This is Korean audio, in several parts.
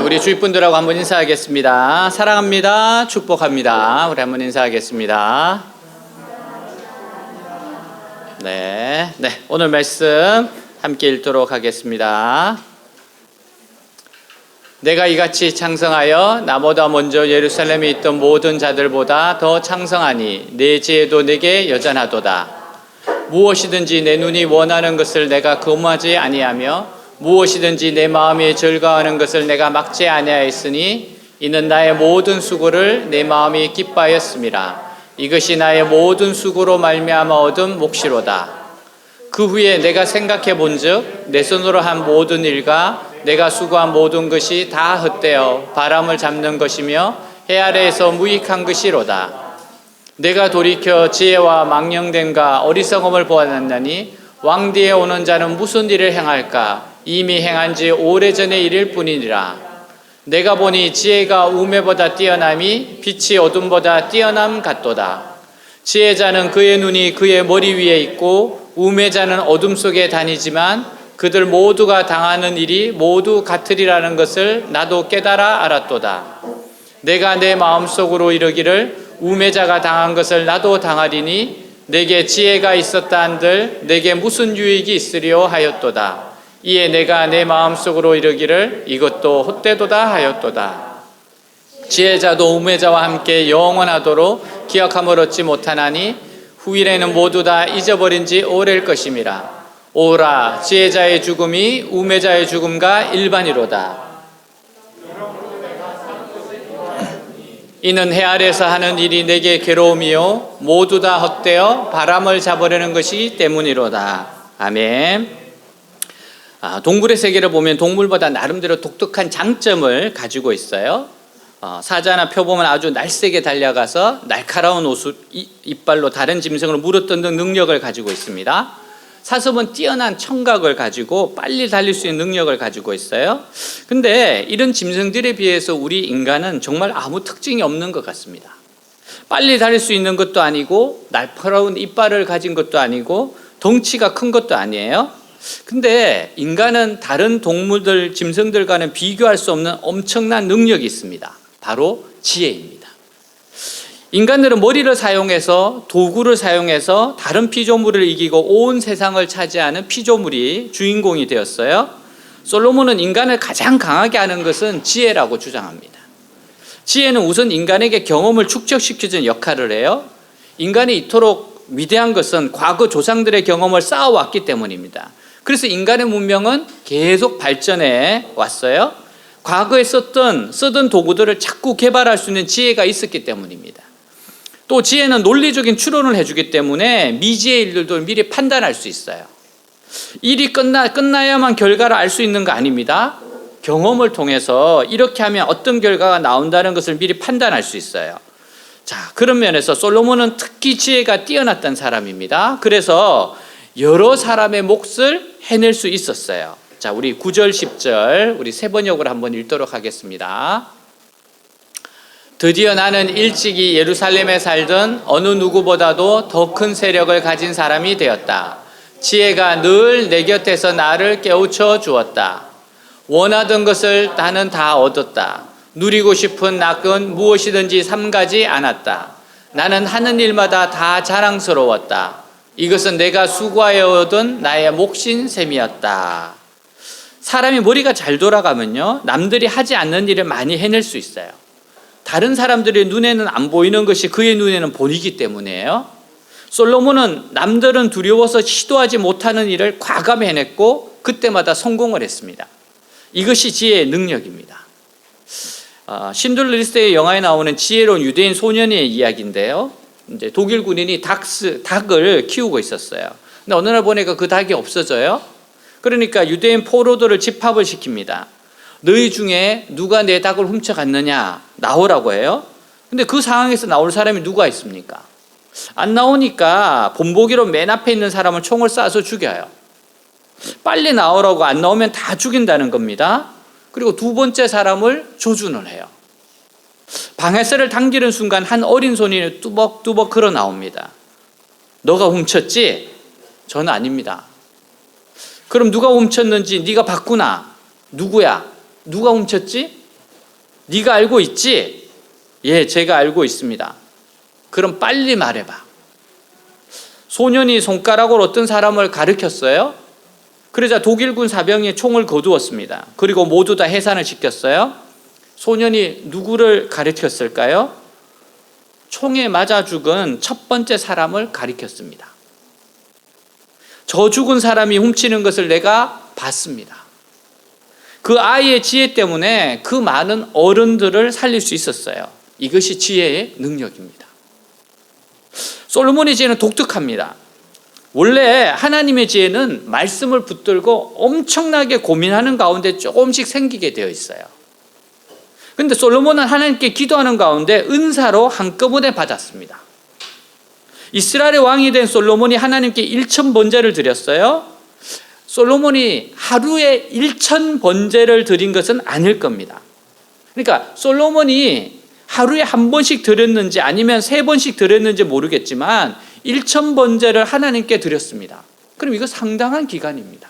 우리 주위분들하고 한번 인사하겠습니다. 사랑합니다. 축복합니다. 우리 한번 인사하겠습니다. 네, 오늘 말씀 함께 읽도록 하겠습니다. 내가 이같이 창성하여 나보다 먼저 예루살렘에 있던 모든 자들보다 더 창성하니 내 지혜도 내게 여전하도다. 무엇이든지 내 눈이 원하는 것을 내가 금하지 아니하며 무엇이든지 내 마음이 즐거워하는 것을 내가 막지 아니하였으니 이는 나의 모든 수고를 내 마음이 기뻐하였음이라. 이것이 나의 모든 수고로 말미암아 얻은 몫이로다. 그 후에 내가 생각해 본즉 내 손으로 한 모든 일과 내가 수고한 모든 것이 다 헛되어 바람을 잡는 것이며 해 아래에서 무익한 것이로다. 내가 돌이켜 지혜와 망령됨과 어리석음을 보았나니 왕뒤에 오는 자는 무슨 일을 행할까? 이미 행한 지 오래전의 일일 뿐이니라. 내가 보니 지혜가 우매보다 뛰어남이 빛이 어둠보다 뛰어남 같도다. 지혜자는 그의 눈이 그의 머리 위에 있고 우매자는 어둠 속에 다니지만 그들 모두가 당하는 일이 모두 같으리라는 것을 나도 깨달아 알았도다. 내가 내 마음속으로 이르기를 우매자가 당한 것을 나도 당하리니 내게 지혜가 있었다 한들 내게 무슨 유익이 있으리요 하였도다. 이에 내가 내 마음속으로 이르기를 이것도 헛되도다 하였도다. 지혜자도 우매자와 함께 영원하도록 기억함을 얻지 못하나니 후일에는 모두 다 잊어버린 지 오래일 것임이라. 오라, 지혜자의 죽음이 우매자의 죽음과 일반이로다. 이는 해 아래서 하는 일이 내게 괴로움이요 모두 다 헛되어 바람을 잡으려는 것이기 때문이로다. 아멘. 동물의 세계를 보면 동물보다 나름대로 독특한 장점을 가지고 있어요. 사자나 표 보면 아주 날쌔게 달려가서 날카로운 이빨로 다른 짐승을 물어뜯는 능력을 가지고 있습니다. 사슴은 뛰어난 청각을 가지고 빨리 달릴 수 있는 능력을 가지고 있어요. 근데 이런 짐승들에 비해서 우리 인간은 정말 아무 특징이 없는 것 같습니다. 빨리 달릴 수 있는 것도 아니고 날카로운 이빨을 가진 것도 아니고 덩치가 큰 것도 아니에요. 근데 인간은 다른 동물들, 짐승들과는 비교할 수 없는 엄청난 능력이 있습니다. 바로 지혜입니다. 인간들은 머리를 사용해서 도구를 사용해서 다른 피조물을 이기고 온 세상을 차지하는 피조물이 주인공이 되었어요. 솔로몬은 인간을 가장 강하게 하는 것은 지혜라고 주장합니다. 지혜는 우선 인간에게 경험을 축적시켜주는 역할을 해요. 인간이 이토록 위대한 것은 과거 조상들의 경험을 쌓아왔기 때문입니다. 그래서 인간의 문명은 계속 발전해 왔어요. 과거에 쓰던 도구들을 자꾸 개발할 수 있는 지혜가 있었기 때문입니다. 또 지혜는 논리적인 추론을 해주기 때문에 미지의 일들도 미리 판단할 수 있어요. 일이 끝나야만 결과를 알 수 있는 거 아닙니다. 경험을 통해서 이렇게 하면 어떤 결과가 나온다는 것을 미리 판단할 수 있어요. 자, 그런 면에서 솔로몬은 특히 지혜가 뛰어났던 사람입니다. 그래서 여러 사람의 몫을 해낼 수 있었어요. 자, 우리 9절 10절 우리 세 번역으로 한번 읽도록 하겠습니다. 드디어 나는 일찍이 예루살렘에 살던 어느 누구보다도 더 큰 세력을 가진 사람이 되었다. 지혜가 늘 내 곁에서 나를 깨우쳐 주었다. 원하던 것을 나는 다 얻었다. 누리고 싶은 낙은 무엇이든지 삼가지 않았다. 나는 하는 일마다 다 자랑스러웠다. 이것은 내가 수고하여 얻은 나의 몫인 셈이었다. 사람이 머리가 잘 돌아가면요, 남들이 하지 않는 일을 많이 해낼 수 있어요. 다른 사람들의 눈에는 안 보이는 것이 그의 눈에는 보이기 때문이에요. 솔로몬은 남들은 두려워서 시도하지 못하는 일을 과감히 해냈고 그때마다 성공을 했습니다. 이것이 지혜의 능력입니다. 신들러 리스트의 영화에 나오는 지혜로운 유대인 소년의 이야기인데요. 이제 독일 군인이 닭을 키우고 있었어요. 근데 어느 날 보니까 그 닭이 없어져요. 그러니까 유대인 포로들을 집합을 시킵니다. 너희 중에 누가 내 닭을 훔쳐갔느냐 나오라고 해요. 근데 그 상황에서 나올 사람이 누가 있습니까? 안 나오니까 본보기로 맨 앞에 있는 사람을 총을 쏴서 죽여요. 빨리 나오라고 안 나오면 다 죽인다는 겁니다. 그리고 두 번째 사람을 조준을 해요. 방해쇠를 당기는 순간 한 어린 손이 뚜벅뚜벅 흘러 나옵니다. 너가 훔쳤지? 저는 아닙니다. 그럼 누가 훔쳤는지 네가 봤구나. 누구야? 누가 훔쳤지? 네가 알고 있지? 예, 제가 알고 있습니다. 그럼 빨리 말해봐. 소년이 손가락으로 어떤 사람을 가리켰어요. 그러자 독일군 사병이 총을 거두었습니다. 그리고 모두 다 해산을 시켰어요. 소년이 누구를 가리켰을까요? 총에 맞아 죽은 첫 번째 사람을 가리켰습니다. 저 죽은 사람이 훔치는 것을 내가 봤습니다. 그 아이의 지혜 때문에 그 많은 어른들을 살릴 수 있었어요. 이것이 지혜의 능력입니다. 솔로몬의 지혜는 독특합니다. 원래 하나님의 지혜는 말씀을 붙들고 엄청나게 고민하는 가운데 조금씩 생기게 되어 있어요. 그런데 솔로몬은 하나님께 기도하는 가운데 은사로 한꺼번에 받았습니다. 이스라엘의 왕이 된 솔로몬이 하나님께 1000번제를 드렸어요. 솔로몬이 하루에 1000번제를 드린 것은 아닐 겁니다. 그러니까 솔로몬이 하루에 한 번씩 드렸는지 아니면 3번씩 드렸는지 모르겠지만 1000번제를 하나님께 드렸습니다. 그럼 이거 상당한 기간입니다.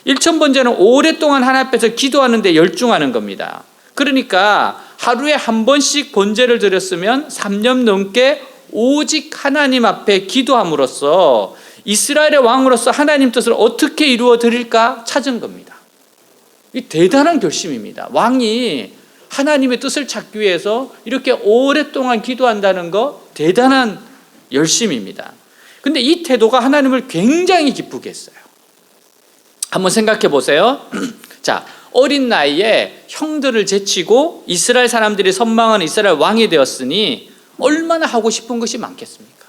1000번제는 오랫동안 하나님 앞에서 기도하는 데 열중하는 겁니다. 그러니까 하루에 한 번씩 번제를 드렸으면 3년 넘게 오직 하나님 앞에 기도함으로써 이스라엘의 왕으로서 하나님 뜻을 어떻게 이루어 드릴까 찾은 겁니다. 이 대단한 결심입니다. 왕이 하나님의 뜻을 찾기 위해서 이렇게 오랫동안 기도한다는 거 대단한 열심입니다. 근데 이 태도가 하나님을 굉장히 기쁘게 했어요. 한번 생각해 보세요. 자, 어린 나이에 형들을 제치고 이스라엘 사람들이 선망하는 이스라엘 왕이 되었으니 얼마나 하고 싶은 것이 많겠습니까?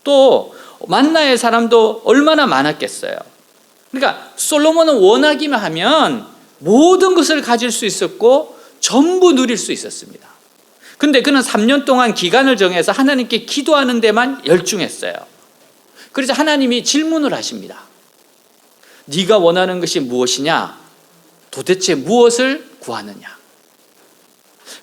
또 만나의 사람도 얼마나 많았겠어요. 그러니까 솔로몬은 원하기만 하면 모든 것을 가질 수 있었고 전부 누릴 수 있었습니다. 근데 그는 3년 동안 기간을 정해서 하나님께 기도하는 데만 열중했어요. 그래서 하나님이 질문을 하십니다. 네가 원하는 것이 무엇이냐? 도대체 무엇을 구하느냐?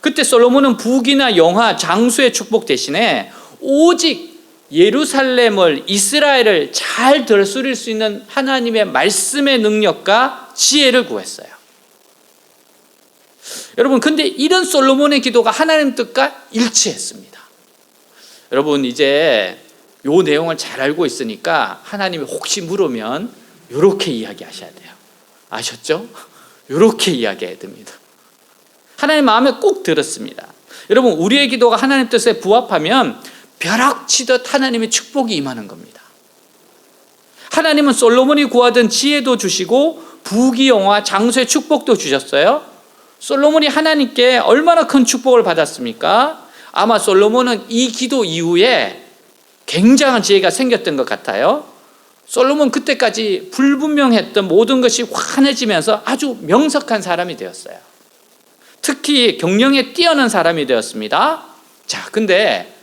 그때 솔로몬은 부귀나 영화, 장수의 축복 대신에 오직 예루살렘을, 이스라엘을 잘 들수릴 수 있는 하나님의 말씀의 능력과 지혜를 구했어요. 여러분, 근데 이런 솔로몬의 기도가 하나님 뜻과 일치했습니다. 여러분, 이제 이 내용을 잘 알고 있으니까 하나님이 혹시 물으면 이렇게 이야기하셔야 돼요. 아셨죠? 이렇게 이야기해야 됩니다. 하나님 마음에 꼭 들었습니다. 여러분, 우리의 기도가 하나님 뜻에 부합하면 벼락치듯 하나님의 축복이 임하는 겁니다. 하나님은 솔로몬이 구하던 지혜도 주시고 부귀영화, 장수의 축복도 주셨어요. 솔로몬이 하나님께 얼마나 큰 축복을 받았습니까? 아마 솔로몬은 이 기도 이후에 굉장한 지혜가 생겼던 것 같아요. 솔로몬 그때까지 불분명했던 모든 것이 환해지면서 아주 명석한 사람이 되었어요. 특히 경영에 뛰어난 사람이 되었습니다. 자, 근데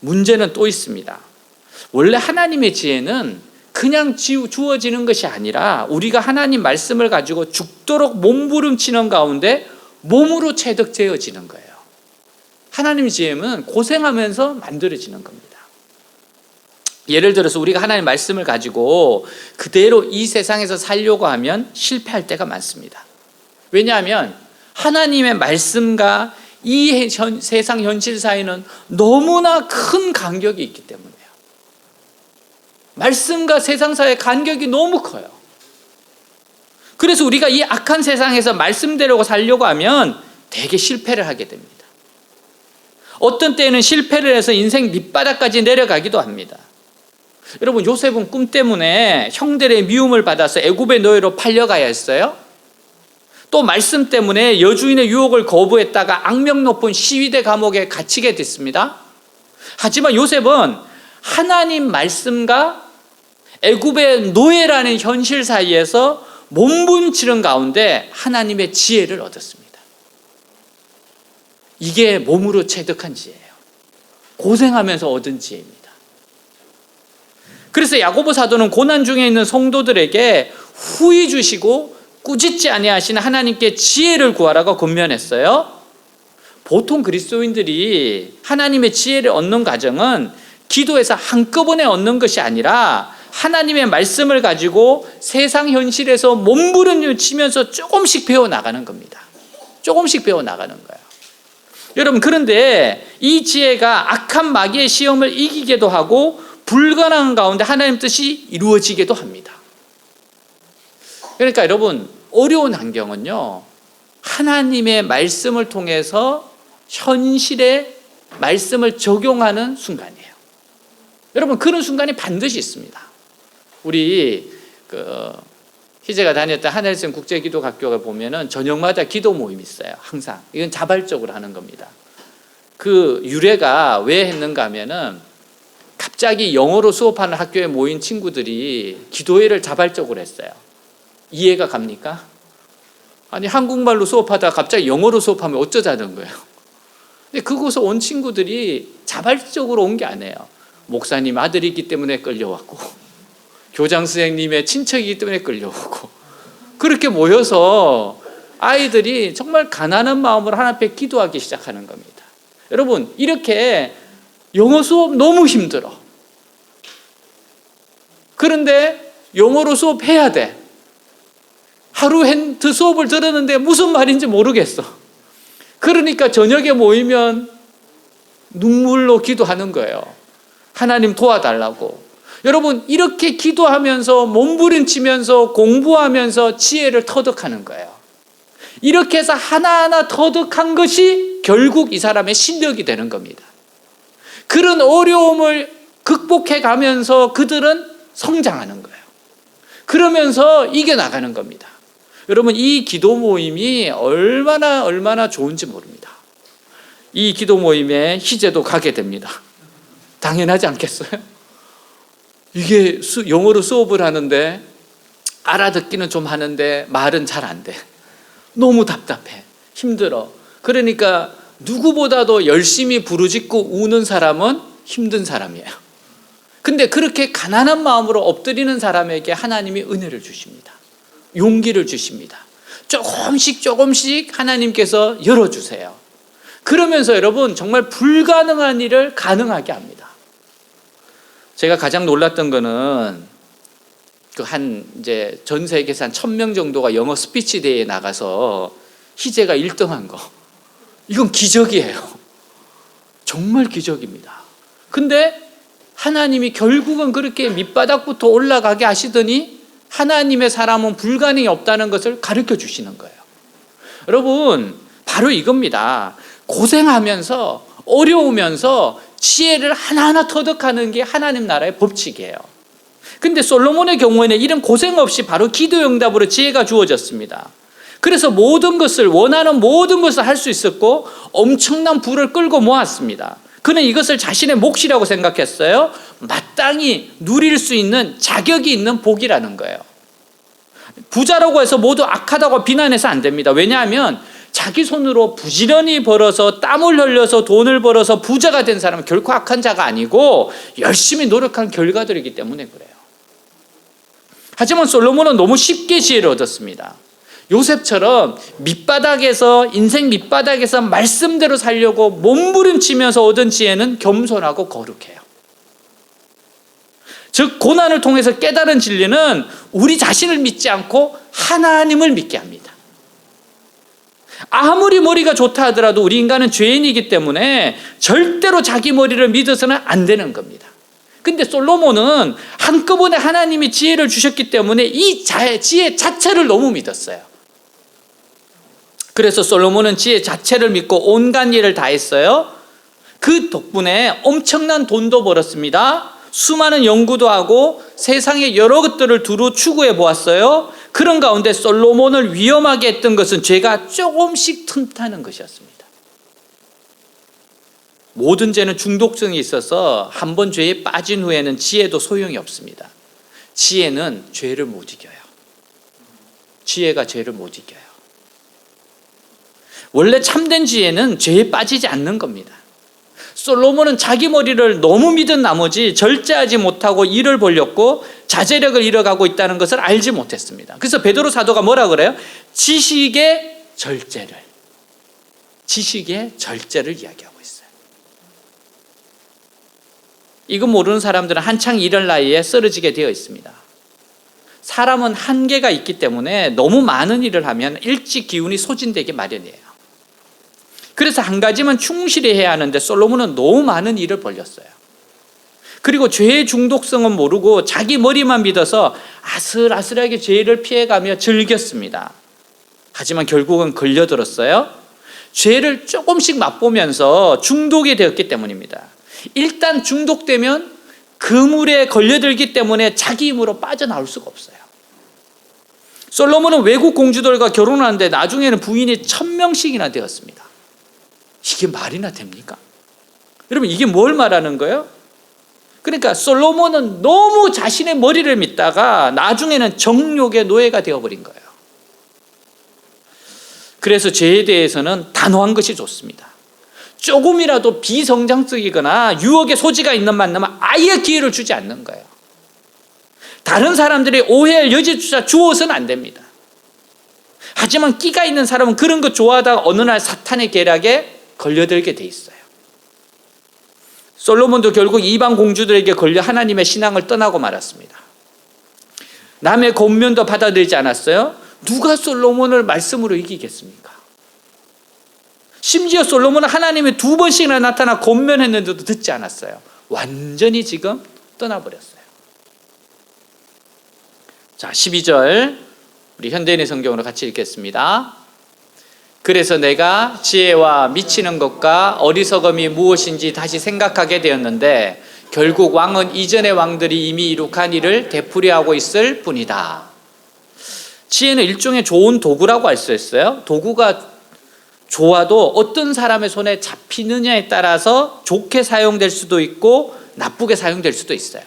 문제는 또 있습니다. 원래 하나님의 지혜는 그냥 주어지는 것이 아니라 우리가 하나님 말씀을 가지고 죽도록 몸부림치는 가운데 몸으로 체득되어지는 거예요. 하나님의 지혜는 고생하면서 만들어지는 겁니다. 예를 들어서 우리가 하나님 말씀을 가지고 그대로 이 세상에서 살려고 하면 실패할 때가 많습니다. 왜냐하면 하나님의 말씀과 이 세상 현실 사이는 너무나 큰 간격이 있기 때문이에요. 말씀과 세상 사이의 간격이 너무 커요. 그래서 우리가 이 악한 세상에서 말씀대로 살려고 하면 되게 실패를 하게 됩니다. 어떤 때는 실패를 해서 인생 밑바닥까지 내려가기도 합니다. 여러분, 요셉은 꿈 때문에 형들의 미움을 받아서 애굽의 노예로 팔려가야 했어요. 또 말씀 때문에 여주인의 유혹을 거부했다가 악명 높은 시위대 감옥에 갇히게 됐습니다. 하지만 요셉은 하나님 말씀과 애굽의 노예라는 현실 사이에서 몸부림치는 가운데 하나님의 지혜를 얻었습니다. 이게 몸으로 체득한 지혜예요. 고생하면서 얻은 지혜입니다. 그래서 야고보 사도는 고난 중에 있는 성도들에게 후히 주시고 꾸짖지 아니하시는 하나님께 지혜를 구하라고 권면했어요. 보통 그리스도인들이 하나님의 지혜를 얻는 과정은 기도에서 한꺼번에 얻는 것이 아니라 하나님의 말씀을 가지고 세상 현실에서 몸부림치면서 조금씩 배워나가는 겁니다. 조금씩 배워나가는 거예요. 여러분, 그런데 이 지혜가 악한 마귀의 시험을 이기게도 하고 불가능한 가운데 하나님 뜻이 이루어지게도 합니다. 그러니까 여러분, 어려운 환경은요, 하나님의 말씀을 통해서 현실의 말씀을 적용하는 순간이에요. 여러분, 그런 순간이 반드시 있습니다. 우리 희재가 다녔던 하늘샘 국제기도학교가 보면은 저녁마다 기도 모임이 있어요. 항상. 이건 자발적으로 하는 겁니다. 그 유래가 왜 했는가 하면은 갑자기 영어로 수업하는 학교에 모인 친구들이 기도회를 자발적으로 했어요. 이해가 갑니까? 아니, 한국말로 수업하다가 갑자기 영어로 수업하면 어쩌자는 거예요. 근데 그곳에 온 친구들이 자발적으로 온 게 아니에요. 목사님 아들이기 때문에 끌려왔고, 교장 선생님의 친척이기 때문에 끌려오고, 그렇게 모여서 아이들이 정말 가난한 마음으로 하나님 앞에 기도하기 시작하는 겁니다. 여러분, 이렇게 영어 수업 너무 힘들어. 그런데 영어로 수업해야 돼. 하루 그 수업을 들었는데 무슨 말인지 모르겠어. 그러니까 저녁에 모이면 눈물로 기도하는 거예요. 하나님 도와달라고. 여러분, 이렇게 기도하면서 몸부림치면서 공부하면서 지혜를 터득하는 거예요. 이렇게 해서 하나하나 터득한 것이 결국 이 사람의 실력이 되는 겁니다. 그런 어려움을 극복해 가면서 그들은 성장하는 거예요. 그러면서 이겨나가는 겁니다. 여러분, 이 기도 모임이 얼마나 좋은지 모릅니다. 이 기도 모임에 희재도 가게 됩니다. 당연하지 않겠어요? 이게 영어로 수업을 하는데 알아듣기는 좀 하는데 말은 잘 안 돼. 너무 답답해. 힘들어. 그러니까 누구보다도 열심히 부르짖고 우는 사람은 힘든 사람이에요. 근데 그렇게 가난한 마음으로 엎드리는 사람에게 하나님이 은혜를 주십니다. 용기를 주십니다. 조금씩 하나님께서 열어주세요. 그러면서 여러분, 정말 불가능한 일을 가능하게 합니다. 제가 가장 놀랐던 거는 이제 전 세계에서 한 1000명 정도가 영어 스피치 대회에 나가서 희재가 1등한 거. 이건 기적이에요. 정말 기적입니다. 근데 하나님이 결국은 그렇게 밑바닥부터 올라가게 하시더니 하나님의 사람은 불가능이 없다는 것을 가르쳐 주시는 거예요. 여러분, 바로 이겁니다. 고생하면서 어려우면서 지혜를 하나하나 터득하는 게 하나님 나라의 법칙이에요. 근데 솔로몬의 경우에는 이런 고생 없이 바로 기도 응답으로 지혜가 주어졌습니다. 그래서 원하는 모든 것을 할 수 있었고 엄청난 부를 끌고 모았습니다. 그는 이것을 자신의 몫이라고 생각했어요. 마땅히 누릴 수 있는 자격이 있는 복이라는 거예요. 부자라고 해서 모두 악하다고 비난해서 안 됩니다. 왜냐하면 자기 손으로 부지런히 벌어서 땀을 흘려서 돈을 벌어서 부자가 된 사람은 결코 악한 자가 아니고 열심히 노력한 결과들이기 때문에 그래요. 하지만 솔로몬은 너무 쉽게 지혜를 얻었습니다. 요셉처럼 인생 밑바닥에서 말씀대로 살려고 몸부림치면서 얻은 지혜는 겸손하고 거룩해요. 즉, 고난을 통해서 깨달은 진리는 우리 자신을 믿지 않고 하나님을 믿게 합니다. 아무리 머리가 좋다 하더라도 우리 인간은 죄인이기 때문에 절대로 자기 머리를 믿어서는 안 되는 겁니다. 근데 솔로몬은 한꺼번에 하나님이 지혜를 주셨기 때문에 이 지혜 자체를 너무 믿었어요. 그래서 솔로몬은 지혜 자체를 믿고 온갖 일을 다 했어요. 그 덕분에 엄청난 돈도 벌었습니다. 수많은 연구도 하고 세상의 여러 것들을 두루 추구해 보았어요. 그런 가운데 솔로몬을 위험하게 했던 것은 죄가 조금씩 틈타는 것이었습니다. 모든 죄는 중독성이 있어서 한 번 죄에 빠진 후에는 지혜도 소용이 없습니다. 지혜는 죄를 못 이겨요. 지혜가 죄를 못 이겨요. 원래 참된 지혜는 죄에 빠지지 않는 겁니다. 솔로몬은 자기 머리를 너무 믿은 나머지 절제하지 못하고 일을 벌렸고 자제력을 잃어가고 있다는 것을 알지 못했습니다. 그래서 베드로 사도가 뭐라 그래요? 지식의 절제를 이야기하고 있어요. 이거 모르는 사람들은 한창 일할 나이에 쓰러지게 되어 있습니다. 사람은 한계가 있기 때문에 너무 많은 일을 하면 일찍 기운이 소진되기 마련이에요. 그래서 한 가지만 충실히 해야 하는데 솔로몬은 너무 많은 일을 벌렸어요. 그리고 죄의 중독성은 모르고 자기 머리만 믿어서 아슬아슬하게 죄를 피해가며 즐겼습니다. 하지만 결국은 걸려들었어요. 죄를 조금씩 맛보면서 중독이 되었기 때문입니다. 일단 중독되면 그물에 걸려들기 때문에 자기 힘으로 빠져나올 수가 없어요. 솔로몬은 외국 공주들과 결혼하는데 나중에는 부인이 1000명씩이나 되었습니다. 이게 말이나 됩니까? 여러분, 이게 뭘 말하는 거예요? 그러니까 솔로몬은 너무 자신의 머리를 믿다가 나중에는 정욕의 노예가 되어버린 거예요. 그래서 죄에 대해서는 단호한 것이 좋습니다. 조금이라도 비성장적이거나 유혹의 소지가 있는 만나면 아예 기회를 주지 않는 거예요. 다른 사람들이 오해할 여지조차 주어서는 안 됩니다. 하지만 끼가 있는 사람은 그런 거 좋아하다가 어느 날 사탄의 계략에 걸려들게 돼 있어요. 솔로몬도 결국 이방 공주들에게 걸려 하나님의 신앙을 떠나고 말았습니다. 남의 권면도 받아들이지 않았어요. 누가 솔로몬을 말씀으로 이기겠습니까? 심지어 솔로몬은 하나님이 2번씩이나 나타나 권면했는데도 듣지 않았어요. 완전히 지금 떠나버렸어요. 자, 12절 우리 현대인의 성경으로 같이 읽겠습니다. 그래서 내가 지혜와 미치는 것과 어리석음이 무엇인지 다시 생각하게 되었는데 결국 왕은 이전의 왕들이 이미 이룩한 일을 되풀이하고 있을 뿐이다. 지혜는 일종의 좋은 도구라고 할 수 있어요. 도구가 좋아도 어떤 사람의 손에 잡히느냐에 따라서 좋게 사용될 수도 있고 나쁘게 사용될 수도 있어요.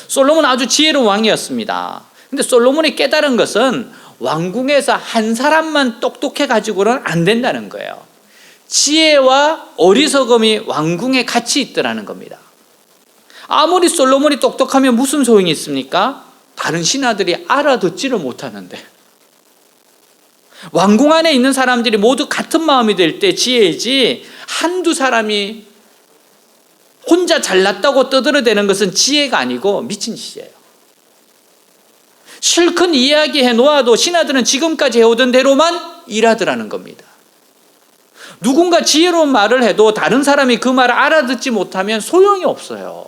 솔로몬은 아주 지혜로운 왕이었습니다. 근데 솔로몬이 깨달은 것은 왕궁에서 한 사람만 똑똑해 가지고는 안 된다는 거예요. 지혜와 어리석음이 왕궁에 같이 있더라는 겁니다. 아무리 솔로몬이 똑똑하면 무슨 소용이 있습니까? 다른 신하들이 알아듣지를 못하는데. 왕궁 안에 있는 사람들이 모두 같은 마음이 될 때 지혜이지, 한두 사람이 혼자 잘났다고 떠들어대는 것은 지혜가 아니고 미친 짓이에요. 실컷 이야기해 놓아도 신하들은 지금까지 해오던 대로만 일하더라는 겁니다. 누군가 지혜로운 말을 해도 다른 사람이 그 말을 알아듣지 못하면 소용이 없어요.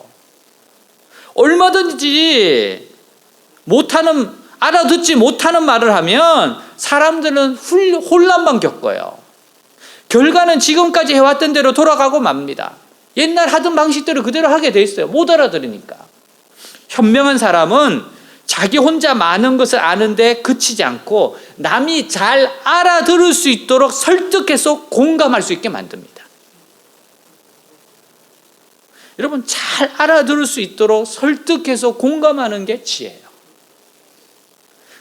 얼마든지 알아듣지 못하는 말을 하면 사람들은 혼란만 겪어요. 결과는 지금까지 해왔던 대로 돌아가고 맙니다. 옛날 하던 방식대로 그대로 하게 돼 있어요. 못 알아들으니까. 현명한 사람은 자기 혼자 많은 것을 아는데 그치지 않고 남이 잘 알아들을 수 있도록 설득해서 공감할 수 있게 만듭니다. 여러분, 잘 알아들을 수 있도록 설득해서 공감하는 게 지혜예요.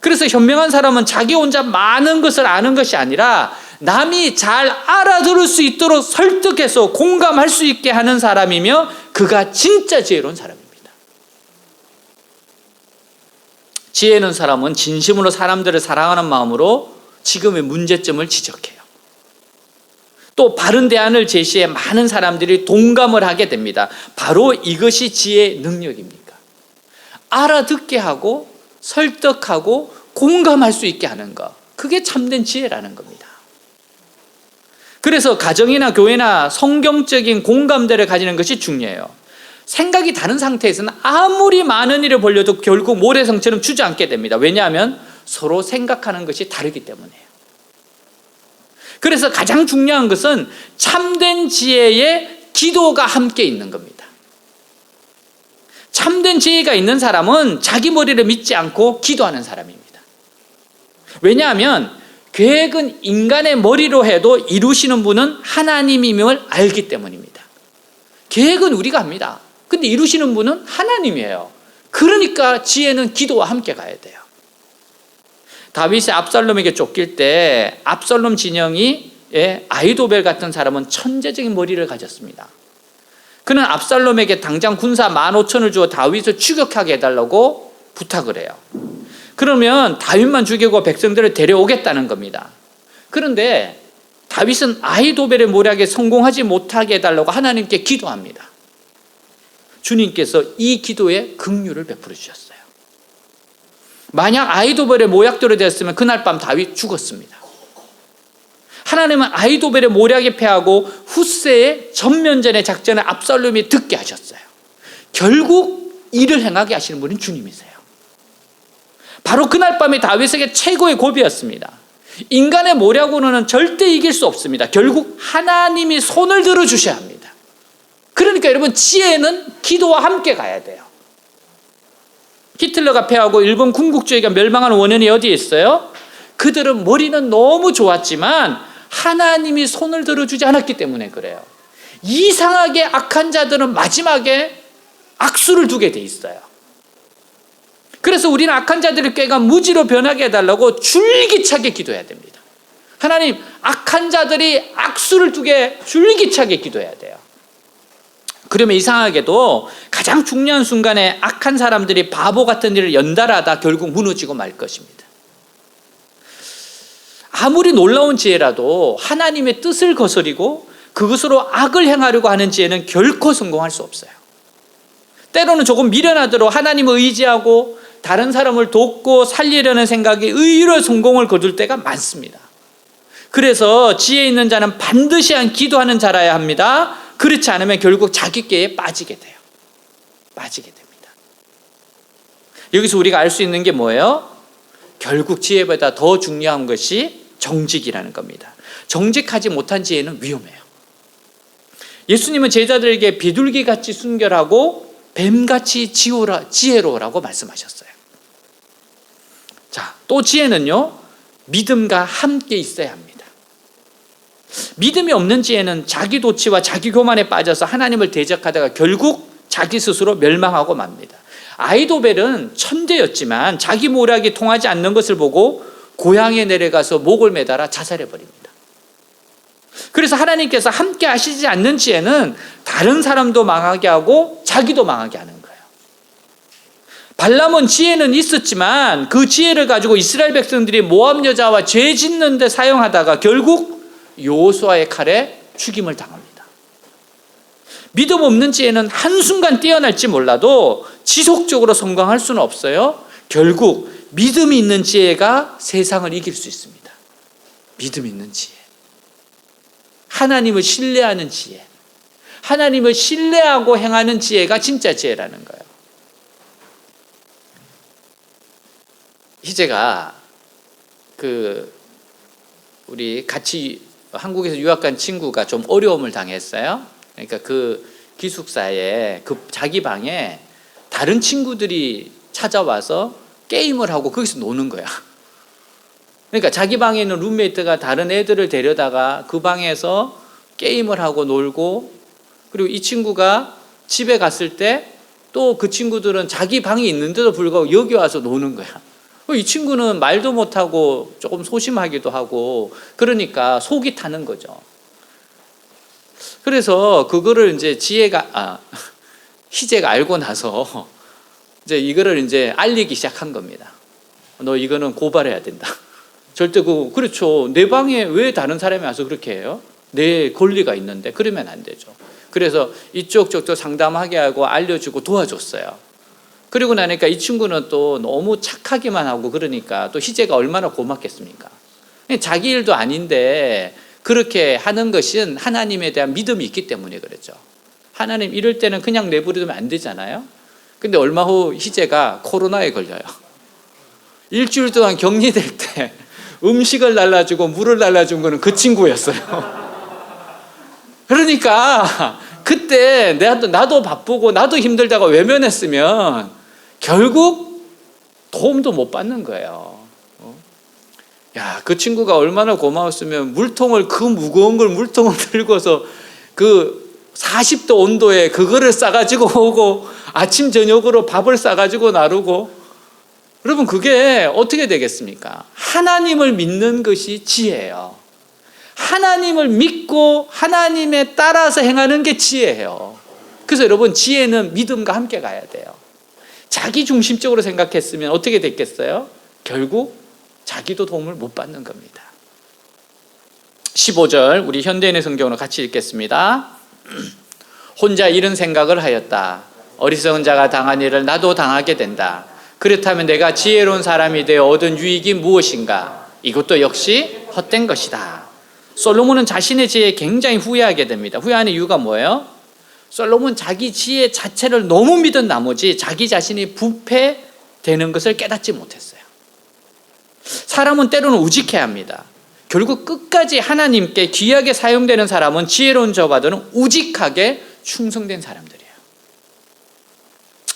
그래서 현명한 사람은 자기 혼자 많은 것을 아는 것이 아니라 남이 잘 알아들을 수 있도록 설득해서 공감할 수 있게 하는 사람이며 그가 진짜 지혜로운 사람입니다. 지혜 있는 사람은 진심으로 사람들을 사랑하는 마음으로 지금의 문제점을 지적해요. 또 바른 대안을 제시해 많은 사람들이 동감을 하게 됩니다. 바로 이것이 지혜의 능력입니까? 알아듣게 하고 설득하고 공감할 수 있게 하는 것, 그게 참된 지혜라는 겁니다. 그래서 가정이나 교회나 성경적인 공감대를 가지는 것이 중요해요. 생각이 다른 상태에서는 아무리 많은 일을 벌려도 결국 모래성처럼 주저앉게 됩니다. 왜냐하면 서로 생각하는 것이 다르기 때문이에요. 그래서 가장 중요한 것은 참된 지혜에 기도가 함께 있는 겁니다. 참된 지혜가 있는 사람은 자기 머리를 믿지 않고 기도하는 사람입니다. 왜냐하면 계획은 인간의 머리로 해도 이루시는 분은 하나님임을 알기 때문입니다. 계획은 우리가 합니다. 근데 이루시는 분은 하나님이에요. 그러니까 지혜는 기도와 함께 가야 돼요. 다윗이 압살롬에게 쫓길 때 압살롬 진영이 아히도벨 같은 사람은 천재적인 머리를 가졌습니다. 그는 압살롬에게 당장 군사 15,000을 주어 다윗을 추격하게 해달라고 부탁을 해요. 그러면 다윗만 죽이고 백성들을 데려오겠다는 겁니다. 그런데 다윗은 아히도벨의 모략에 성공하지 못하게 해달라고 하나님께 기도합니다. 주님께서 이 기도에 긍휼을 베풀어 주셨어요. 만약 아히도벨의 모략대로 되었으면 그날 밤 다윗 죽었습니다. 하나님은 아히도벨의 모략에 패하고 훗세의 전면전의 작전을 압살롬이 듣게 하셨어요. 결국 이를 행하게 하시는 분은 주님이세요. 바로 그날 밤에 다윗에게 최고의 고비였습니다. 인간의 모략으로는 절대 이길 수 없습니다. 결국 하나님이 손을 들어주셔야 합니다. 그러니까 여러분, 지혜는 기도와 함께 가야 돼요. 히틀러가 패하고 일본 군국주의가 멸망하는 원인이 어디에 있어요? 그들은 머리는 너무 좋았지만 하나님이 손을 들어주지 않았기 때문에 그래요. 이상하게 악한 자들은 마지막에 악수를 두게 돼 있어요. 그래서 우리는 악한 자들의 꾀가 무지로 변하게 해달라고 줄기차게 기도해야 됩니다. 하나님, 악한 자들이 악수를 두게 줄기차게 기도해야 돼요. 그러면 이상하게도 가장 중요한 순간에 악한 사람들이 바보 같은 일을 연달아다 결국 무너지고 말 것입니다. 아무리 놀라운 지혜라도 하나님의 뜻을 거스리고 그것으로 악을 행하려고 하는 지혜는 결코 성공할 수 없어요. 때로는 조금 미련하도록 하나님을 의지하고 다른 사람을 돕고 살리려는 생각이 의외로 성공을 거둘 때가 많습니다. 그래서 지혜 있는 자는 반드시 기도하는 자라야 합니다. 그렇지 않으면 결국 자기 꾀에 빠지게 돼요. 빠지게 됩니다. 여기서 우리가 알 수 있는 게 뭐예요? 결국 지혜보다 더 중요한 것이 정직이라는 겁니다. 정직하지 못한 지혜는 위험해요. 예수님은 제자들에게 비둘기같이 순결하고 뱀같이 지혜로우라고 말씀하셨어요. 자, 또 지혜는요, 믿음과 함께 있어야 합니다. 믿음이 없는 지혜는 자기 도취와 자기 교만에 빠져서 하나님을 대적하다가 결국 자기 스스로 멸망하고 맙니다. 아히도벨은 천재였지만 자기 모략이 통하지 않는 것을 보고 고향에 내려가서 목을 매달아 자살해버립니다. 그래서 하나님께서 함께 하시지 않는 지혜는 다른 사람도 망하게 하고 자기도 망하게 하는 거예요. 발람은 지혜는 있었지만 그 지혜를 가지고 이스라엘 백성들이 모압 여자와 죄 짓는 데 사용하다가 결국 여호수아의 칼에 죽임을 당합니다. 믿음 없는 지혜는 한순간 뛰어날지 몰라도 지속적으로 성공할 수는 없어요. 결국 믿음이 있는 지혜가 세상을 이길 수 있습니다. 믿음 있는 지혜, 하나님을 신뢰하는 지혜, 하나님을 신뢰하고 행하는 지혜가 진짜 지혜라는 거예요. 희재가 우리 같이 한국에서 유학 간 친구가 좀 어려움을 당했어요. 그러니까 그 기숙사에 자기 방에 다른 친구들이 찾아와서 게임을 하고 거기서 노는 거야. 그러니까 자기 방에 있는 룸메이트가 다른 애들을 데려다가 그 방에서 게임을 하고 놀고, 그리고 이 친구가 집에 갔을 때 또 그 친구들은 자기 방이 있는데도 불구하고 여기 와서 노는 거야. 이 친구는 말도 못하고 조금 소심하기도 하고 그러니까 속이 타는 거죠. 그래서 그거를 이제 희재가 알고 나서 이제 이거를 이제 알리기 시작한 겁니다. 너 이거는 고발해야 된다. 절대 그렇죠. 내 방에 왜 다른 사람이 와서 그렇게 해요? 내 권리가 있는데 그러면 안 되죠. 그래서 이쪽 저쪽 상담하게 하고 알려주고 도와줬어요. 그리고 나니까 이 친구는 또 너무 착하기만 하고 그러니까 또 희재가 얼마나 고맙겠습니까? 자기 일도 아닌데 그렇게 하는 것은 하나님에 대한 믿음이 있기 때문에 그렇죠. 하나님 이럴 때는 그냥 내버려두면 안 되잖아요. 근데 얼마 후 희재가 코로나에 걸려요. 일주일 동안 격리될 때 음식을 날라주고 물을 날라준 거는 그 친구였어요. 그러니까 그때 나도 바쁘고 나도 힘들다가 외면했으면 결국 도움도 못 받는 거예요. 야, 그 친구가 얼마나 고마웠으면 그 무거운 걸 물통을 들고서 그 40도 온도에 그거를 싸가지고 오고 아침 저녁으로 밥을 싸가지고 나르고. 여러분, 그게 어떻게 되겠습니까? 하나님을 믿는 것이 지혜예요. 하나님을 믿고 하나님에 따라서 행하는 게 지혜예요. 그래서 여러분, 지혜는 믿음과 함께 가야 돼요. 자기 중심적으로 생각했으면 어떻게 됐겠어요? 결국 자기도 도움을 못 받는 겁니다. 15절 우리 현대인의 성경으로 같이 읽겠습니다. 혼자 이런 생각을 하였다. 어리석은 자가 당한 일을 나도 당하게 된다. 그렇다면 내가 지혜로운 사람이 되어 얻은 유익이 무엇인가? 이것도 역시 헛된 것이다. 솔로몬은 자신의 지혜에 굉장히 후회하게 됩니다. 후회하는 이유가 뭐예요? 솔로몬 자기 지혜 자체를 너무 믿은 나머지 자기 자신이 부패되는 것을 깨닫지 못했어요. 사람은 때로는 우직해야 합니다. 결국 끝까지 하나님께 귀하게 사용되는 사람은 지혜로운 저보다는 우직하게 충성된 사람들이에요.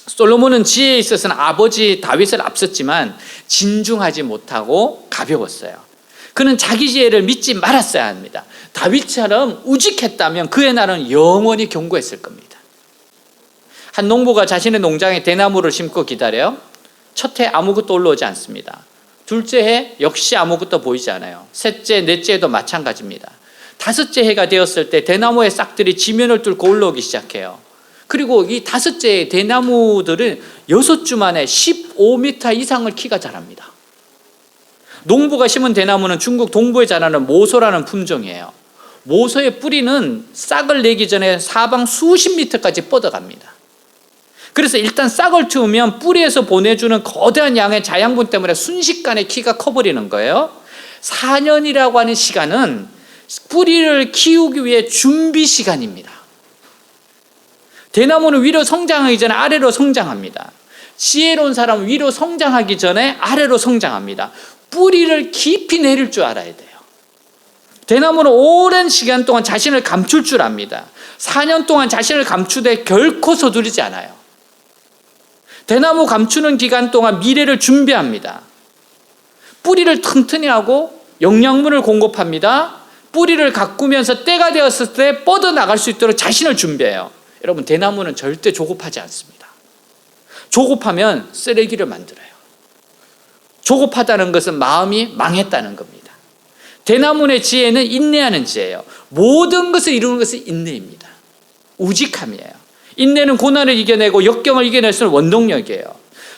솔로몬은 지혜에 있어서는 아버지 다윗을 앞섰지만 진중하지 못하고 가벼웠어요. 그는 자기 지혜를 믿지 말았어야 합니다. 다윗처럼 우직했다면 그의 날은 영원히 견고했을 겁니다. 한 농부가 자신의 농장에 대나무를 심고 기다려요. 첫 해 아무것도 올라오지 않습니다. 둘째 해 역시 아무것도 보이지 않아요. 셋째, 넷째에도 마찬가지입니다. 다섯째 해가 되었을 때 대나무의 싹들이 지면을 뚫고 올라오기 시작해요. 그리고 이 다섯째 대나무들은 6주 만에 15m 이상을 키가 자랍니다. 농부가 심은 대나무는 중국 동부에 자라는 모소라는 품종이에요. 모소의 뿌리는 싹을 내기 전에 사방 수십 미터까지 뻗어갑니다. 그래서 일단 싹을 틔우면 뿌리에서 보내주는 거대한 양의 자양분 때문에 순식간에 키가 커버리는 거예요. 4년이라고 하는 시간은 뿌리를 키우기 위해 준비 시간입니다. 대나무는 위로 성장하기 전에 아래로 성장합니다. 지혜로운 사람은 위로 성장하기 전에 아래로 성장합니다. 뿌리를 깊이 내릴 줄 알아야 돼요. 대나무는 오랜 시간 동안 자신을 감출 줄 압니다. 4년 동안 자신을 감추되 결코 서두르지 않아요. 대나무 감추는 기간 동안 미래를 준비합니다. 뿌리를 튼튼히 하고 영양분을 공급합니다. 뿌리를 가꾸면서 때가 되었을 때 뻗어나갈 수 있도록 자신을 준비해요. 여러분, 대나무는 절대 조급하지 않습니다. 조급하면 쓰레기를 만들어요. 조급하다는 것은 마음이 망했다는 겁니다. 대나무의 지혜는 인내하는 지혜예요. 모든 것을 이루는 것은 인내입니다. 우직함이에요. 인내는 고난을 이겨내고 역경을 이겨낼 수 있는 원동력이에요.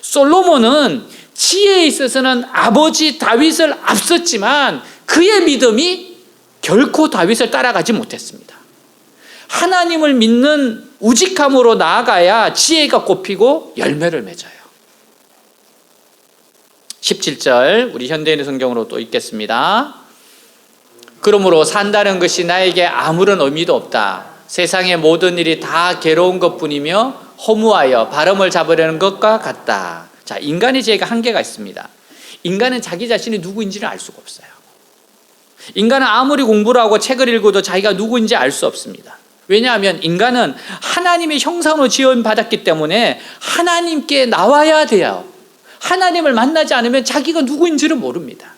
솔로몬은 지혜에 있어서는 아버지 다윗을 앞섰지만 그의 믿음이 결코 다윗을 따라가지 못했습니다. 하나님을 믿는 우직함으로 나아가야 지혜가 꼽히고 열매를 맺어요. 17절 우리 현대인의 성경으로 또 읽겠습니다. 그러므로 산다는 것이 나에게 아무런 의미도 없다. 세상의 모든 일이 다 괴로운 것뿐이며 허무하여 발음을 잡으려는 것과 같다. 자, 인간의 지혜가 한계가 있습니다. 인간은 자기 자신이 누구인지를 알 수가 없어요. 인간은 아무리 공부를 하고 책을 읽어도 자기가 누구인지 알 수 없습니다. 왜냐하면 인간은 하나님의 형상으로 지원받았기 때문에 하나님께 나와야 돼요. 하나님을 만나지 않으면 자기가 누구인지를 모릅니다.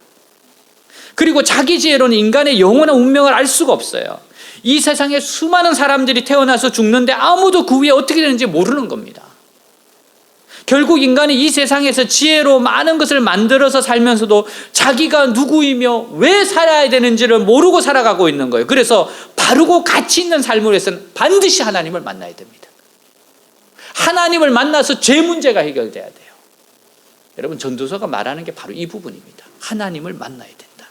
그리고 자기 지혜로는 인간의 영원한 운명을 알 수가 없어요. 이 세상에 수많은 사람들이 태어나서 죽는데 아무도 그 위에 어떻게 되는지 모르는 겁니다. 결국 인간이 이 세상에서 지혜로 많은 것을 만들어서 살면서도 자기가 누구이며 왜 살아야 되는지를 모르고 살아가고 있는 거예요. 그래서 바르고 가치 있는 삶을 위해서는 반드시 하나님을 만나야 됩니다. 하나님을 만나서 죄 문제가 해결돼야 돼요. 여러분, 전도서가 말하는 게 바로 이 부분입니다. 하나님을 만나야 된다.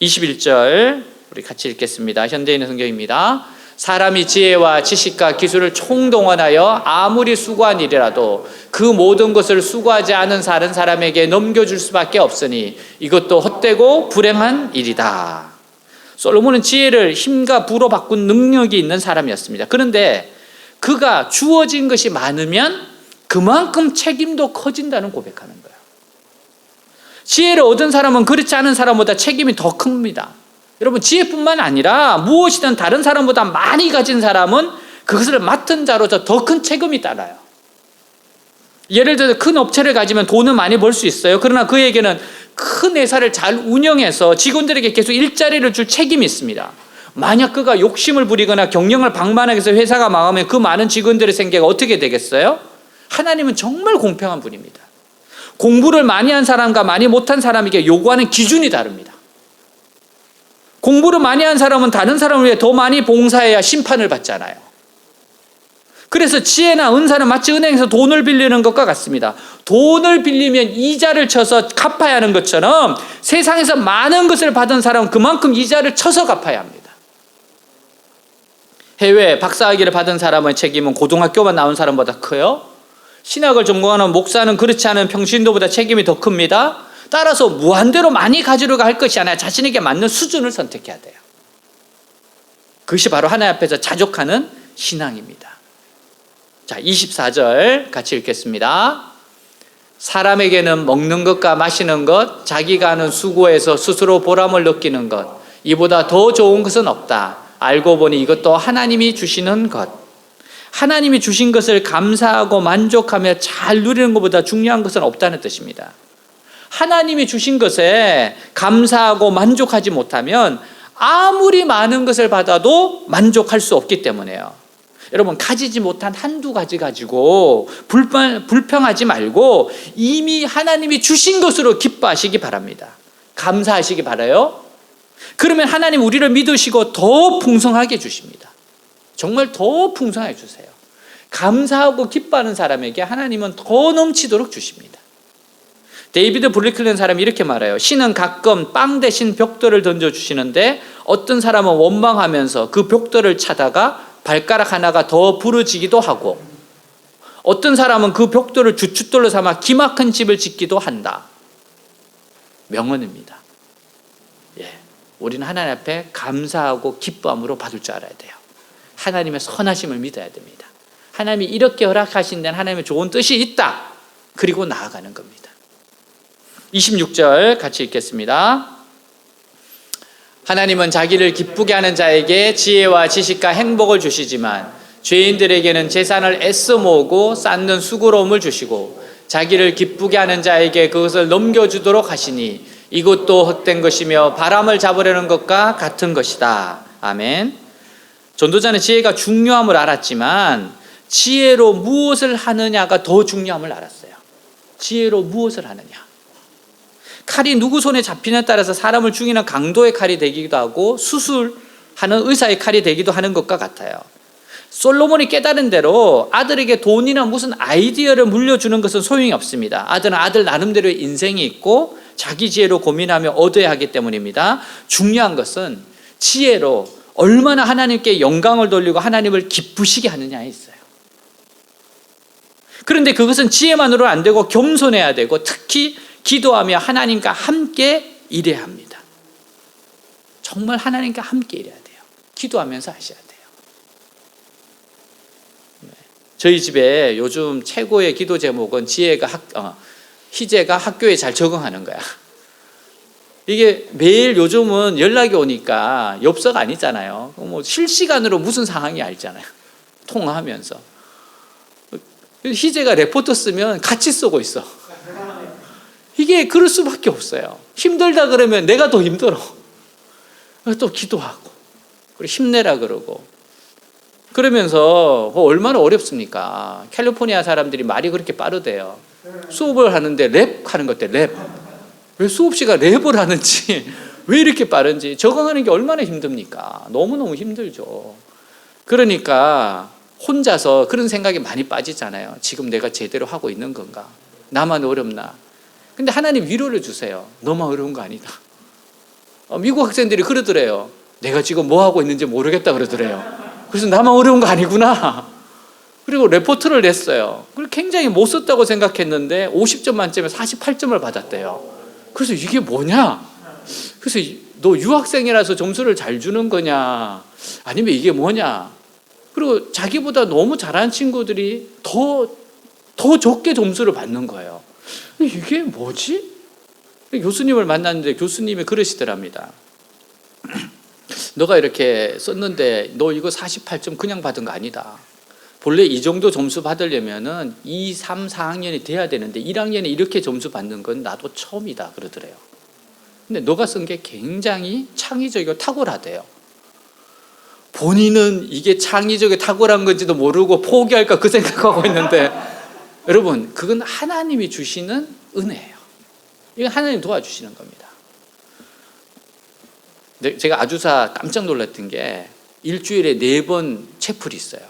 21절 우리 같이 읽겠습니다. 현대인의 성경입니다. 사람이 지혜와 지식과 기술을 총동원하여 아무리 수고한 일이라도 그 모든 것을 수고하지 않은 다른 사람에게 넘겨줄 수밖에 없으니 이것도 헛되고 불행한 일이다. 솔로몬은 지혜를 힘과 부로 바꾼 능력이 있는 사람이었습니다. 그런데 그가 주어진 것이 많으면 그만큼 책임도 커진다는 고백하는 거예요. 지혜를 얻은 사람은 그렇지 않은 사람보다 책임이 더 큽니다. 여러분, 지혜뿐만 아니라 무엇이든 다른 사람보다 많이 가진 사람은 그것을 맡은 자로서 더 큰 책임이 따라요. 예를 들어 큰 업체를 가지면 돈을 많이 벌 수 있어요. 그러나 그에게는 큰 회사를 잘 운영해서 직원들에게 계속 일자리를 줄 책임이 있습니다. 만약 그가 욕심을 부리거나 경영을 방만하게 해서 회사가 망하면 그 많은 직원들의 생계가 어떻게 되겠어요? 하나님은 정말 공평한 분입니다. 공부를 많이 한 사람과 많이 못한 사람에게 요구하는 기준이 다릅니다. 공부를 많이 한 사람은 다른 사람을 위해 더 많이 봉사해야 심판을 받잖아요. 그래서 지혜나 은사는 마치 은행에서 돈을 빌리는 것과 같습니다. 돈을 빌리면 이자를 쳐서 갚아야 하는 것처럼 세상에서 많은 것을 받은 사람은 그만큼 이자를 쳐서 갚아야 합니다. 해외 박사학위를 받은 사람의 책임은 고등학교만 나온 사람보다 커요. 신학을 전공하는 목사는 그렇지 않은 평신도보다 책임이 더 큽니다. 따라서 무한대로 많이 가지려고 할 것이 아니라 자신에게 맞는 수준을 선택해야 돼요. 그것이 바로 하나님 앞에서 자족하는 신앙입니다. 자, 24절 같이 읽겠습니다. 사람에게는 먹는 것과 마시는 것, 자기가 하는 수고에서 스스로 보람을 느끼는 것, 이보다 더 좋은 것은 없다. 알고 보니 이것도 하나님이 주시는 것. 하나님이 주신 것을 감사하고 만족하며 잘 누리는 것보다 중요한 것은 없다는 뜻입니다. 하나님이 주신 것에 감사하고 만족하지 못하면 아무리 많은 것을 받아도 만족할 수 없기 때문에요. 여러분, 가지지 못한 한두 가지 가지고 불평하지 말고 이미 하나님이 주신 것으로 기뻐하시기 바랍니다. 감사하시기 바라요. 그러면 하나님 우리를 믿으시고 더 풍성하게 주십니다. 정말 더 풍성하게 주세요. 감사하고 기뻐하는 사람에게 하나님은 더 넘치도록 주십니다. 데이비드 블리클라는 사람이 이렇게 말해요. 신은 가끔 빵 대신 벽돌을 던져주시는데 어떤 사람은 원망하면서 그 벽돌을 차다가 발가락 하나가 더 부러지기도 하고, 어떤 사람은 그 벽돌을 주춧돌로 삼아 기막힌 집을 짓기도 한다. 명언입니다. 우리는 하나님 앞에 감사하고 기뻐함으로 받을 줄 알아야 돼요. 하나님의 선하심을 믿어야 됩니다. 하나님이 이렇게 허락하신 데는 하나님의 좋은 뜻이 있다. 그리고 나아가는 겁니다. 26절 같이 읽겠습니다. 하나님은 자기를 기쁘게 하는 자에게 지혜와 지식과 행복을 주시지만 죄인들에게는 재산을 애써 모으고 쌓는 수고로움을 주시고 자기를 기쁘게 하는 자에게 그것을 넘겨주도록 하시니 이것도 헛된 것이며 바람을 잡으려는 것과 같은 것이다. 아멘. 전도자는 지혜가 중요함을 알았지만 지혜로 무엇을 하느냐가 더 중요함을 알았어요. 지혜로 무엇을 하느냐. 칼이 누구 손에 잡히냐에 따라서 사람을 죽이는 강도의 칼이 되기도 하고 수술하는 의사의 칼이 되기도 하는 것과 같아요. 솔로몬이 깨달은 대로 아들에게 돈이나 무슨 아이디어를 물려주는 것은 소용이 없습니다. 아들은 아들 나름대로의 인생이 있고 자기 지혜로 고민하며 얻어야 하기 때문입니다. 중요한 것은 지혜로 얼마나 하나님께 영광을 돌리고 하나님을 기쁘시게 하느냐에 있어요. 그런데 그것은 지혜만으로는 안 되고 겸손해야 되고 특히 기도하며 하나님과 함께 일해야 합니다. 정말 하나님과 함께 일해야 돼요. 기도하면서 하셔야 돼요. 저희 집에 요즘 최고의 기도 제목은 희재가 학교에 잘 적응하는 거야. 이게 매일 요즘은 연락이 오니까 엽서가 아니잖아요. 뭐 실시간으로 무슨 상황이 알잖아요. 통화하면서. 희재가 레포트 쓰면 같이 쓰고 있어. 이게 그럴 수밖에 없어요. 힘들다 그러면 내가 더 힘들어. 또 기도하고 그리고 힘내라 그러고 그러면서 얼마나 어렵습니까? 캘리포니아 사람들이 말이 그렇게 빠르대요. 수업을 하는데 랩하는 것 같아. 랩. 왜 수업시가 랩을 하는지 왜 이렇게 빠른지 적응하는 게 얼마나 힘듭니까? 너무너무 힘들죠. 그러니까 혼자서 그런 생각이 많이 빠지잖아요. 지금 내가 제대로 하고 있는 건가? 나만 어렵나? 근데 하나님 위로를 주세요. 너만 어려운 거 아니다. 미국 학생들이 그러더래요. 내가 지금 뭐 하고 있는지 모르겠다 그러더래요. 그래서 나만 어려운 거 아니구나. 그리고 레포트를 냈어요. 그걸 굉장히 못 썼다고 생각했는데 50점 만점에 48점을 받았대요. 그래서 이게 뭐냐? 그래서 너 유학생이라서 점수를 잘 주는 거냐? 아니면 이게 뭐냐? 그리고 자기보다 너무 잘하는 친구들이 더 적게 점수를 받는 거예요. 이게 뭐지? 교수님을 만났는데 교수님이 그러시더랍니다. 너가 이렇게 썼는데 너 이거 48점 그냥 받은 거 아니다. 본래 이 정도 점수 받으려면은 2, 3, 4학년이 돼야 되는데 1학년에 이렇게 점수 받는 건 나도 처음이다 그러더래요. 근데 너가 쓴 게 굉장히 창의적이고 탁월하대요. 본인은 이게 창의적이고 탁월한 건지도 모르고 포기할까 그 생각하고 있는데 여러분 그건 하나님이 주시는 은혜예요. 이건 하나님 도와주시는 겁니다. 제가 아주사 깜짝 놀랐던 게 일주일에 4번 채플이 있어요.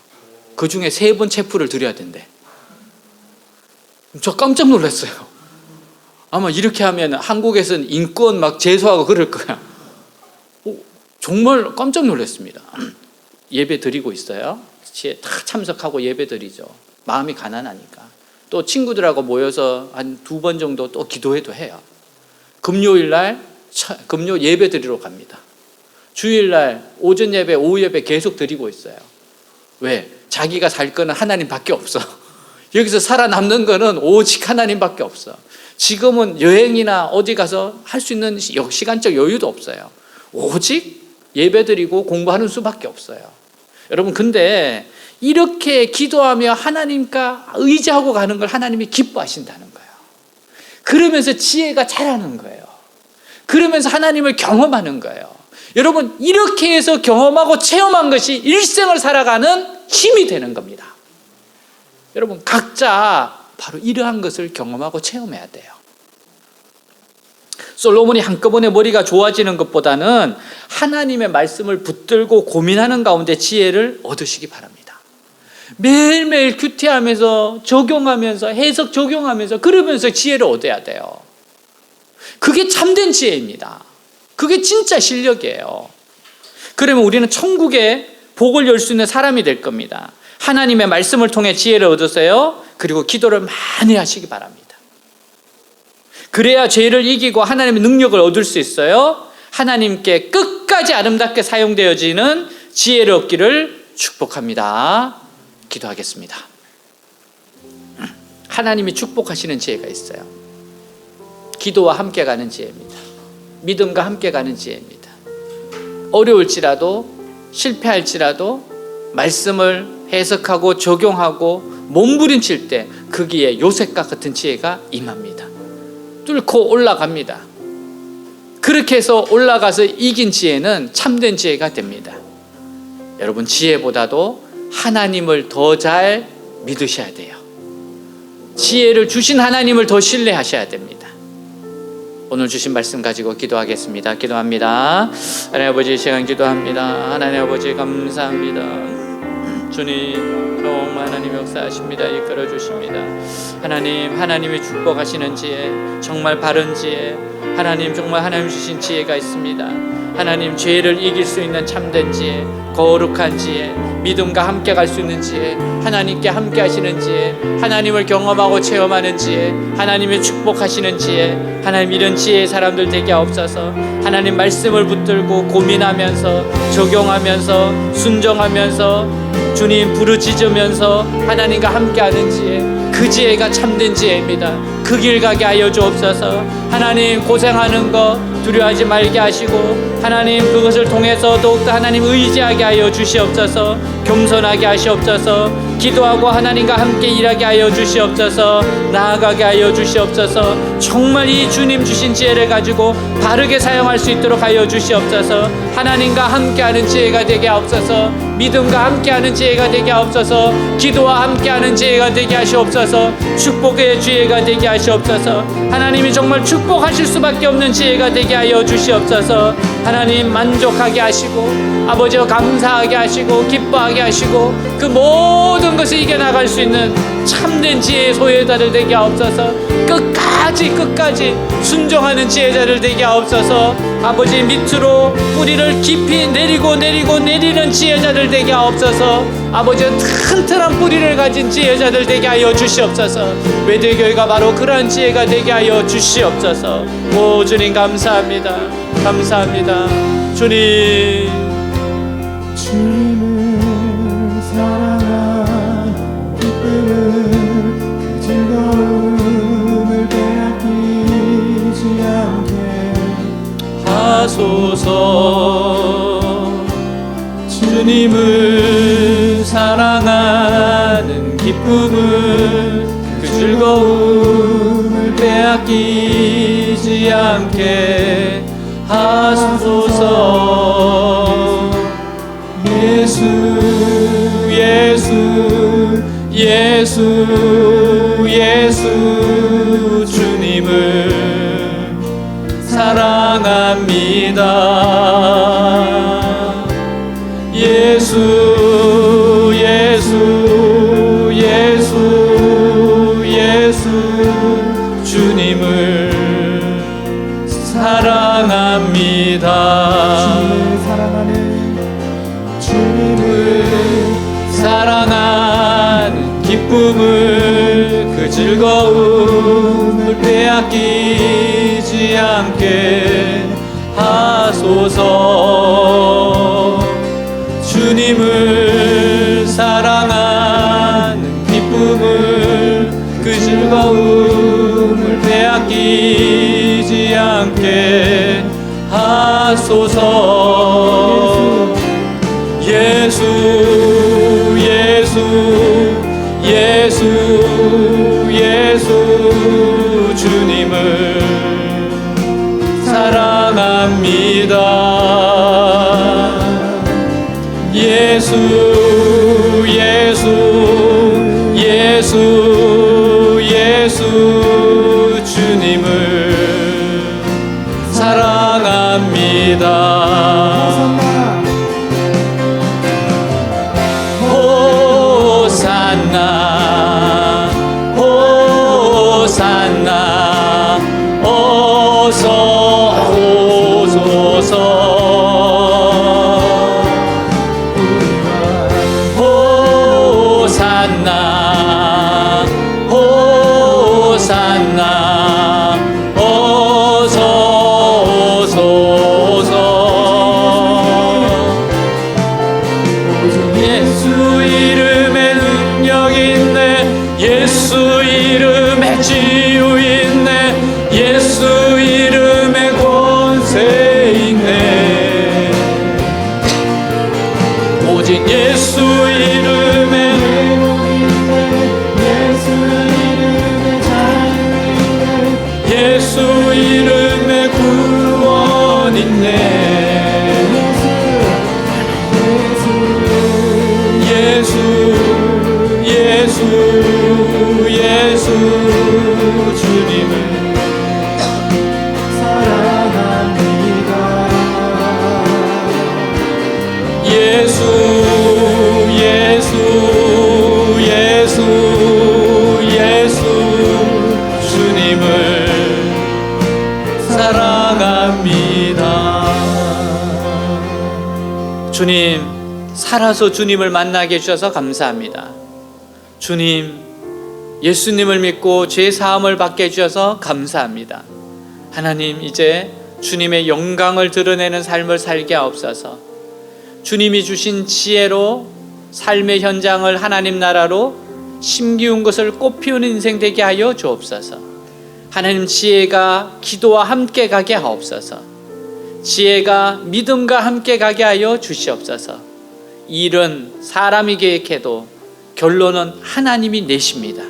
그 중에 3번 채플을 드려야 된대. 저 깜짝 놀랐어요. 아마 이렇게 하면 한국에서는 인권 막 제소하고 그럴 거야. 정말 깜짝 놀랐습니다. 예배 드리고 있어요. 다 참석하고 예배 드리죠. 마음이 가난하니까. 또 친구들하고 모여서 한 2번 정도 또 기도회도 해요. 금요일날 금요 예배 드리러 갑니다. 주일날 오전 예배, 오후 예배 계속 드리고 있어요. 왜? 자기가 살 거는 하나님밖에 없어. 여기서 살아남는 거는 오직 하나님밖에 없어. 지금은 여행이나 어디 가서 할 수 있는 시간적 여유도 없어요. 오직 예배드리고 공부하는 수밖에 없어요. 여러분, 근데 이렇게 기도하며 하나님과 의지하고 가는 걸 하나님이 기뻐하신다는 거예요. 그러면서 지혜가 자라는 거예요. 그러면서 하나님을 경험하는 거예요. 여러분, 이렇게 해서 경험하고 체험한 것이 일생을 살아가는 힘이 되는 겁니다. 여러분, 각자 바로 이러한 것을 경험하고 체험해야 돼요. 솔로몬이 한꺼번에 머리가 좋아지는 것보다는 하나님의 말씀을 붙들고 고민하는 가운데 지혜를 얻으시기 바랍니다. 매일매일 큐티하면서 적용하면서 해석 적용하면서 그러면서 지혜를 얻어야 돼요. 그게 참된 지혜입니다. 그게 진짜 실력이에요. 그러면 우리는 천국의 복을 열 수 있는 사람이 될 겁니다. 하나님의 말씀을 통해 지혜를 얻으세요. 그리고 기도를 많이 하시기 바랍니다. 그래야 죄를 이기고 하나님의 능력을 얻을 수 있어요. 하나님께 끝까지 아름답게 사용되어지는 지혜를 얻기를 축복합니다. 기도하겠습니다. 하나님이 축복하시는 지혜가 있어요. 기도와 함께 가는 지혜입니다. 믿음과 함께 가는 지혜입니다. 어려울지라도 실패할지라도 말씀을 해석하고 적용하고 몸부림칠 때 거기에 요셉과 같은 지혜가 임합니다. 뚫고 올라갑니다. 그렇게 해서 올라가서 이긴 지혜는 참된 지혜가 됩니다. 여러분, 지혜보다도 하나님을 더 잘 믿으셔야 돼요. 지혜를 주신 하나님을 더 신뢰하셔야 됩니다. 오늘 주신 말씀 가지고 기도하겠습니다. 기도합니다. 하나님 아버지, 시간 기도합니다. 하나님 아버지, 감사합니다. 주님, 정말 하나님 역사하십니다. 이끌어 주십니다. 하나님, 하나님이 축복하시는 지혜, 정말 바른 지혜, 하나님 정말 하나님 주신 지혜가 있습니다. 하나님, 죄를 이길 수 있는 참된 지혜, 거룩한 지혜, 믿음과 함께 갈 수 있는 지혜, 하나님께 함께 하시는 지혜, 하나님을 경험하고 체험하는 지혜, 하나님의 축복하시는 지혜, 하나님 이런 지혜의 사람들 되게 하옵소서. 하나님 말씀을 붙들고 고민하면서 적용하면서 순종하면서 주님 부르짖으면서 하나님과 함께하는 지혜, 그 지혜가 참된 지혜입니다. 그 길 가게 하여 주옵소서. 하나님, 고생하는 거 두려워하지 말게 하시고 하나님 그것을 통해서 더욱더 하나님 의지하게 하여 주시옵소서. 겸손하게 하시옵소서. 기도하고 하나님과 함께 일하게 하여 주시옵소서. 나아가게 하여 주시옵소서. 정말 이 주님 주신 지혜를 가지고 바르게 사용할 수 있도록 하여 주시옵소서. 하나님과 함께하는 지혜가 되게 하옵소서. 믿음과 함께하는 지혜가 되게 하옵소서. 기도와 함께하는 지혜가 되게 하시옵소서. 축복의 지혜가 되게 하시옵소서. 하나님이 정말 축복하실 수밖에 없는 지혜가 되게 하여 주시옵소서. 하나님 만족하게 하시고 아버지와 감사하게 하시고 기뻐하게 하시고 그 모든 것을 이겨나갈 수 있는 참된 지혜의 소유자들 되게 하옵소서. 끝까지 순종하는 지혜자들 되게 하옵소서. 아버지 밑으로 뿌리를 깊이 내리는 지혜자들 되게 하옵소서. 아버지 튼튼한 뿌리를 가진 지혜자들 되게 하여 주시옵소서. 외대교회가 바로 그러한 지혜가 되게 하여 주시옵소서. 오 주님, 감사합니다. 감사합니다. 주님, 주님을 사랑한 기쁨을 그 즐거움을 빼앗기지 않게 하소서. 주님을 사랑하는 기쁨을 그 즐거움을 빼앗기지 않게 하소서. 예수 예수 예수 예수 주님을 사랑합니다. 예수 예수 예수 예수 주님을 사랑합니다. 주님을 사랑하는 기쁨을 그 즐거움을 빼앗기지 끼지 않게 하소서. 주님을 사랑하는 기쁨을 그 즐거움을 빼앗기지 않게 하소서. 예수 예수 예수 예수 주님을 사랑합니다. 예수 예수 예수 예수 주님을 사랑합니다. 호산나 호산나 어서 오소서. 호산나 호산나 어서 오소서. 예수 이름에 능력 있네. 예수 이름에 치유 있네. 예수 이름에 권세 있네. 오직 예수 이름에 예수 이름에 구원 있네. 예수 예수 예수 주님을 사랑합니다. 예수 예수 예수 예수 주님을 사랑합니다. 주님, 살아서 주님을 만나게 해주셔서 감사합니다. 주님, 예수님을 믿고 죄 사함을 받게 해주셔서 감사합니다. 하나님, 이제 주님의 영광을 드러내는 삶을 살게 하옵소서. 주님이 주신 지혜로 삶의 현장을 하나님 나라로 심기운 것을 꽃피우는 인생 되게 하여 주옵소서. 하나님, 지혜가 기도와 함께 가게 하옵소서. 지혜가 믿음과 함께 가게 하여 주시옵소서. 일은 사람이 계획해도 결론은 하나님이 내십니다.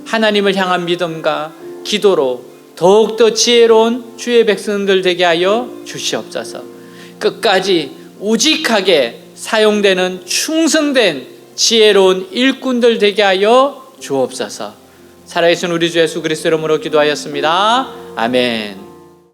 하나님을 향한 믿음과 기도로 더욱더 지혜로운 주의 백성들 되게 하여 주시옵소서. 끝까지 우직하게 사용되는 충성된 지혜로운 일꾼들 되게 하여 주옵소서. 살아계신 우리 주 예수 그리스도 이름으로 기도하였습니다. 아멘.